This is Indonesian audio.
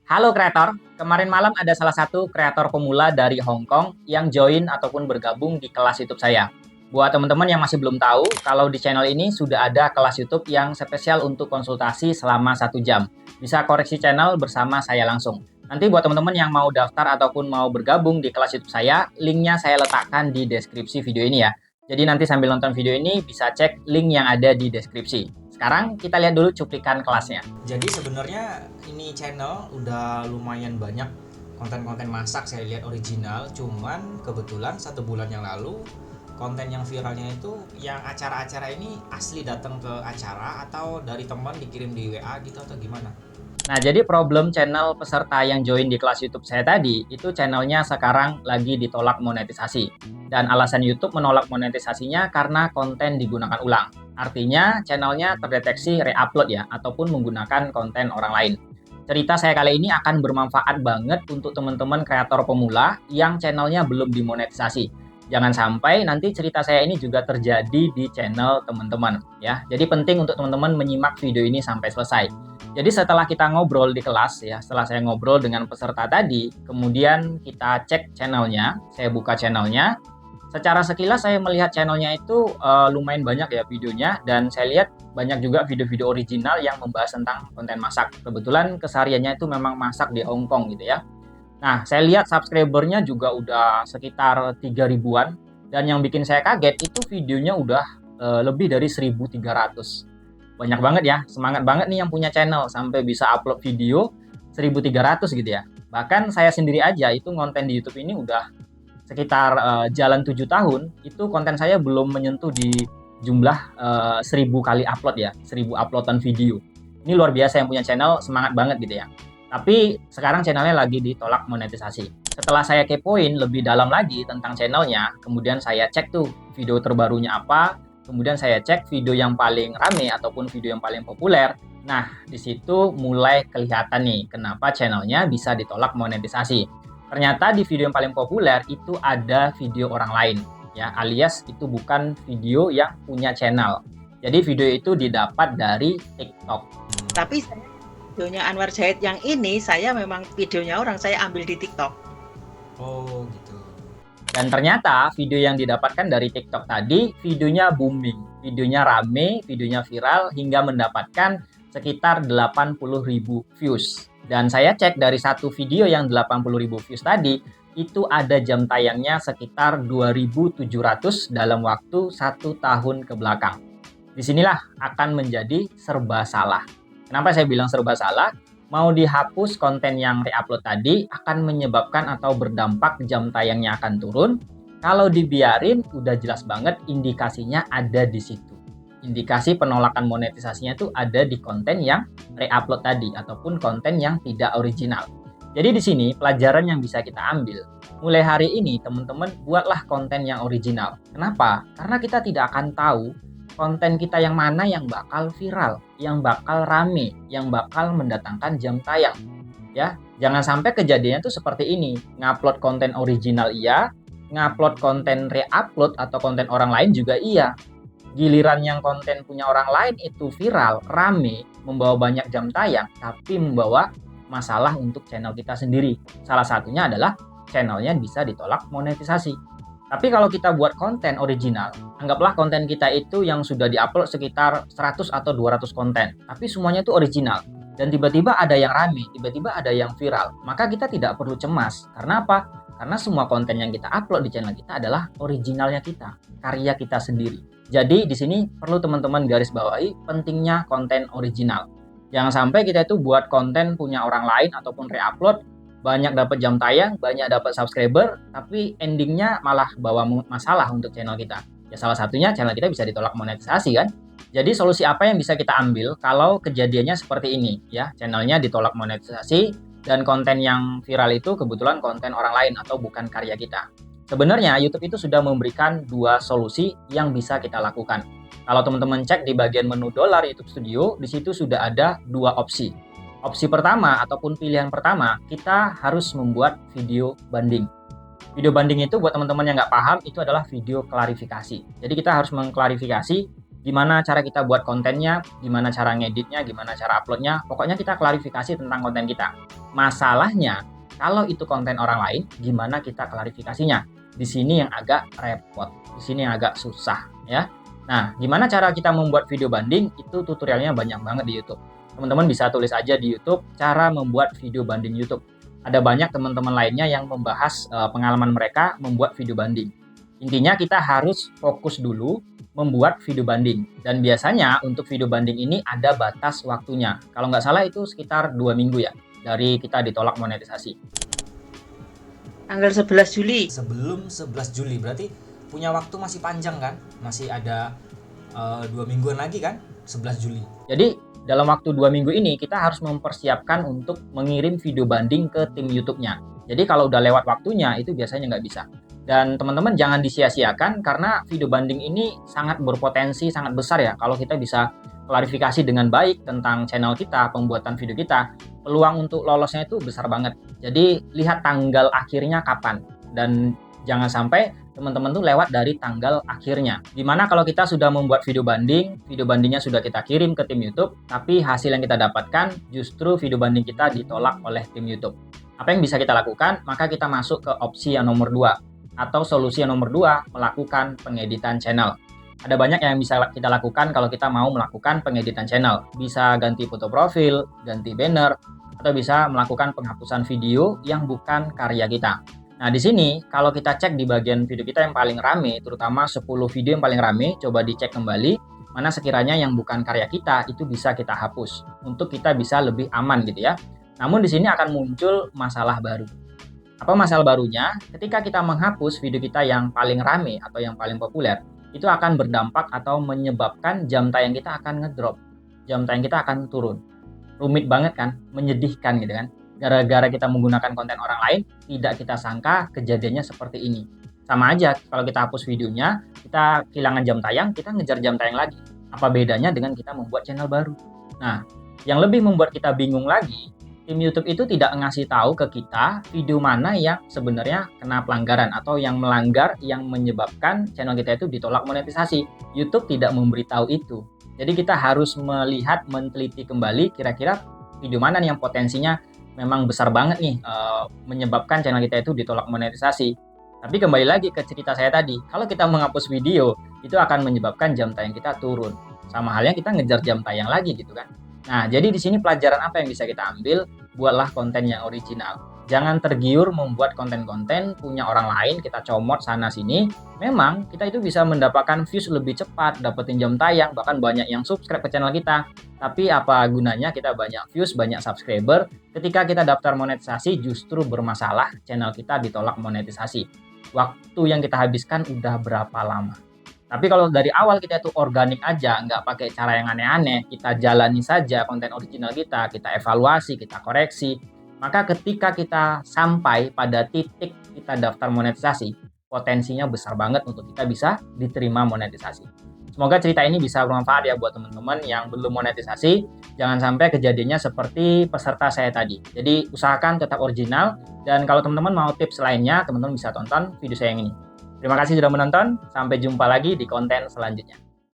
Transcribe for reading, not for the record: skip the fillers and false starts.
Halo kreator, kemarin malam ada salah satu kreator pemula dari Hong Kong yang join ataupun bergabung di kelas YouTube saya. Buat teman-teman yang masih belum tahu, kalau di channel ini sudah ada kelas YouTube yang spesial untuk konsultasi selama 1 jam. Bisa koreksi channel bersama saya langsung. Nanti buat teman-teman yang mau daftar ataupun mau bergabung di kelas YouTube saya, linknya saya letakkan di deskripsi video ini ya. Jadi nanti sambil nonton video ini bisa cek link yang ada di deskripsi. Sekarang kita lihat dulu cuplikan kelasnya. Jadi sebenarnya ini channel udah lumayan banyak konten-konten masak saya lihat original, cuman kebetulan 1 bulan yang lalu konten yang viralnya itu yang acara-acara ini asli datang ke acara atau dari teman dikirim di WA gitu atau gimana? Nah, jadi problem channel peserta yang join di kelas YouTube saya tadi, itu channelnya sekarang lagi ditolak monetisasi. Dan alasan YouTube menolak monetisasinya karena konten digunakan ulang. Artinya, channelnya terdeteksi re-upload ya, ataupun menggunakan konten orang lain. Cerita saya kali ini akan bermanfaat banget untuk teman-teman kreator pemula yang channelnya belum dimonetisasi. Jangan sampai nanti cerita saya ini juga terjadi di channel teman-teman ya. Jadi penting untuk teman-teman menyimak video ini sampai selesai. Jadi setelah kita ngobrol di kelas ya, setelah saya ngobrol dengan peserta tadi, kemudian kita cek channelnya, saya buka channelnya. Secara sekilas saya melihat channelnya itu lumayan banyak ya videonya, dan saya lihat banyak juga video-video original yang membahas tentang konten masak. Kebetulan kesehariannya itu memang masak di Hong Kong gitu ya. Nah, saya lihat subscribernya juga udah sekitar 3 ribuan, dan yang bikin saya kaget itu videonya udah lebih dari 1.300. Banyak banget ya, semangat banget nih yang punya channel sampai bisa upload video 1.300 gitu ya. Bahkan saya sendiri aja itu konten di YouTube ini udah sekitar jalan 7 tahun, itu konten saya belum menyentuh di jumlah 1.000 kali upload ya, 1.000 uploadan video. Ini luar biasa yang punya channel, semangat banget gitu ya. Tapi sekarang channelnya lagi ditolak monetisasi. Setelah saya kepoin lebih dalam lagi tentang channelnya, kemudian saya cek tuh video terbarunya apa, kemudian saya cek video yang paling rame ataupun video yang paling populer. Nah, di situ mulai kelihatan nih kenapa channelnya bisa ditolak monetisasi. Ternyata di video yang paling populer itu ada video orang lain, ya, alias itu bukan video yang punya channel. Jadi video itu didapat dari TikTok. Tapi videonya Anwar Zahid yang ini, saya memang videonya orang saya ambil di TikTok. Oh gitu. Dan ternyata video yang didapatkan dari TikTok tadi, videonya booming, videonya rame, videonya viral, hingga mendapatkan sekitar 80.000 views. Dan saya cek dari satu video yang 80.000 views tadi, itu ada jam tayangnya sekitar 2.700 dalam waktu 1 tahun ke belakang. Disinilah akan menjadi serba salah. Kenapa saya bilang serba salah? Mau dihapus konten yang re-upload tadi akan menyebabkan atau berdampak jam tayangnya akan turun. Kalau dibiarin, udah jelas banget indikasinya ada di situ. Indikasi penolakan monetisasinya itu ada di konten yang re-upload tadi ataupun konten yang tidak original. Jadi di sini pelajaran yang bisa kita ambil. Mulai hari ini teman-teman buatlah konten yang original. Kenapa? Karena kita tidak akan tahu konten kita yang mana yang bakal viral, yang bakal rame, yang bakal mendatangkan jam tayang. Ya, jangan sampai kejadiannya tuh seperti ini. Ngupload konten original iya, ngupload konten re-upload atau konten orang lain juga iya. Giliran yang konten punya orang lain itu viral, rame, membawa banyak jam tayang, tapi membawa masalah untuk channel kita sendiri. Salah satunya adalah channelnya bisa ditolak monetisasi. Tapi kalau kita buat konten original, anggaplah konten kita itu yang sudah diupload sekitar 100 atau 200 konten, tapi semuanya itu original. Dan tiba-tiba ada yang rame, tiba-tiba ada yang viral. Maka kita tidak perlu cemas. Karena apa? Karena semua konten yang kita upload di channel kita adalah originalnya kita, karya kita sendiri. Jadi di sini perlu teman-teman garis bawahi pentingnya konten original. Jangan sampai kita itu buat konten punya orang lain ataupun re-upload, banyak dapat jam tayang, banyak dapat subscriber, tapi endingnya malah bawa masalah untuk channel kita. Ya salah satunya channel kita bisa ditolak monetisasi kan. Jadi solusi apa yang bisa kita ambil kalau kejadiannya seperti ini ya, channelnya ditolak monetisasi dan konten yang viral itu kebetulan konten orang lain atau bukan karya kita. Sebenarnya YouTube itu sudah memberikan 2 solusi yang bisa kita lakukan. Kalau teman-teman cek di bagian menu dolar YouTube Studio, di situ sudah ada 2 opsi. Opsi pertama ataupun pilihan pertama, kita harus membuat video banding. Video banding itu buat teman-teman yang nggak paham, itu adalah video klarifikasi. Jadi kita harus mengklarifikasi gimana cara kita buat kontennya, gimana cara ngeditnya, gimana cara uploadnya. Pokoknya kita klarifikasi tentang konten kita. Masalahnya, kalau itu konten orang lain, gimana kita klarifikasinya? Di sini yang agak repot, di sini yang agak susah ya. Nah, gimana cara kita membuat video banding? Itu tutorialnya banyak banget di YouTube. Teman-teman bisa tulis aja di YouTube cara membuat video banding YouTube. Ada banyak teman-teman lainnya yang membahas pengalaman mereka membuat video banding. Intinya kita harus fokus dulu membuat video banding. Dan biasanya untuk video banding ini ada batas waktunya. Kalau nggak salah itu sekitar 2 minggu ya, dari kita ditolak monetisasi. Tanggal 11 Juli. Sebelum 11 Juli, berarti punya waktu masih panjang kan? Masih ada 2 mingguan lagi kan? 11 Juli. Jadi dalam waktu 2 minggu ini kita harus mempersiapkan untuk mengirim video banding ke tim YouTube-nya. Jadi kalau udah lewat waktunya itu biasanya nggak bisa. Dan teman-teman jangan disia-siakan karena video banding ini sangat berpotensi, sangat besar ya. Kalau kita bisa klarifikasi dengan baik tentang channel kita, pembuatan video kita, peluang untuk lolosnya itu besar banget. Jadi lihat tanggal akhirnya kapan. Dan jangan sampai teman-teman tuh lewat dari tanggal akhirnya. Dimana kalau kita sudah membuat video bandingnya sudah kita kirim ke tim YouTube, tapi hasil yang kita dapatkan justru video banding kita ditolak oleh tim YouTube. Apa yang bisa kita lakukan? Maka kita masuk ke opsi yang nomor 2. Atau solusi yang nomor 2, melakukan pengeditan channel. Ada banyak yang bisa kita lakukan kalau kita mau melakukan pengeditan channel. Bisa ganti foto profil, ganti banner, atau bisa melakukan penghapusan video yang bukan karya kita. Nah, di sini kalau kita cek di bagian video kita yang paling rame, terutama 10 video yang paling rame, coba dicek kembali mana sekiranya yang bukan karya kita itu bisa kita hapus untuk kita bisa lebih aman gitu ya. Namun di sini akan muncul masalah baru. Apa masalah barunya? Ketika kita menghapus video kita yang paling rame atau yang paling populer, itu akan berdampak atau menyebabkan jam tayang kita akan ngedrop. Jam tayang kita akan turun. Rumit banget kan? Menyedihkan gitu kan? Gara-gara kita menggunakan konten orang lain, tidak kita sangka kejadiannya seperti ini. Sama aja kalau kita hapus videonya, kita kehilangan jam tayang, kita ngejar jam tayang lagi. Apa bedanya dengan kita membuat channel baru? Nah, yang lebih membuat kita bingung lagi, tim YouTube itu tidak ngasih tahu ke kita video mana yang sebenarnya kena pelanggaran atau yang melanggar yang menyebabkan channel kita itu ditolak monetisasi. YouTube tidak memberitahu itu. Jadi kita harus melihat, meneliti kembali kira-kira video mana nih yang potensinya memang besar banget nih menyebabkan channel kita itu ditolak monetisasi. Tapi kembali lagi ke cerita saya tadi, kalau kita menghapus video itu akan menyebabkan jam tayang kita turun. Sama halnya kita ngejar jam tayang lagi gitu kan. Nah, jadi di sini pelajaran apa yang bisa kita ambil? Buatlah konten yang original. Jangan tergiur membuat konten-konten punya orang lain, kita comot sana-sini. Memang kita itu bisa mendapatkan views lebih cepat, dapetin jam tayang, bahkan banyak yang subscribe ke channel kita. Tapi apa gunanya kita banyak views, banyak subscriber, ketika kita daftar monetisasi justru bermasalah, channel kita ditolak monetisasi. Waktu yang kita habiskan udah berapa lama? Tapi kalau dari awal kita itu organik aja, nggak pakai cara yang aneh-aneh, kita jalani saja konten original kita evaluasi, kita koreksi, maka ketika kita sampai pada titik kita daftar monetisasi, potensinya besar banget untuk kita bisa diterima monetisasi. Semoga cerita ini bisa bermanfaat ya buat teman-teman yang belum monetisasi. Jangan sampai kejadiannya seperti peserta saya tadi. Jadi usahakan tetap original, dan kalau teman-teman mau tips lainnya, teman-teman bisa tonton video saya yang ini. Terima kasih sudah menonton, sampai jumpa lagi di konten selanjutnya.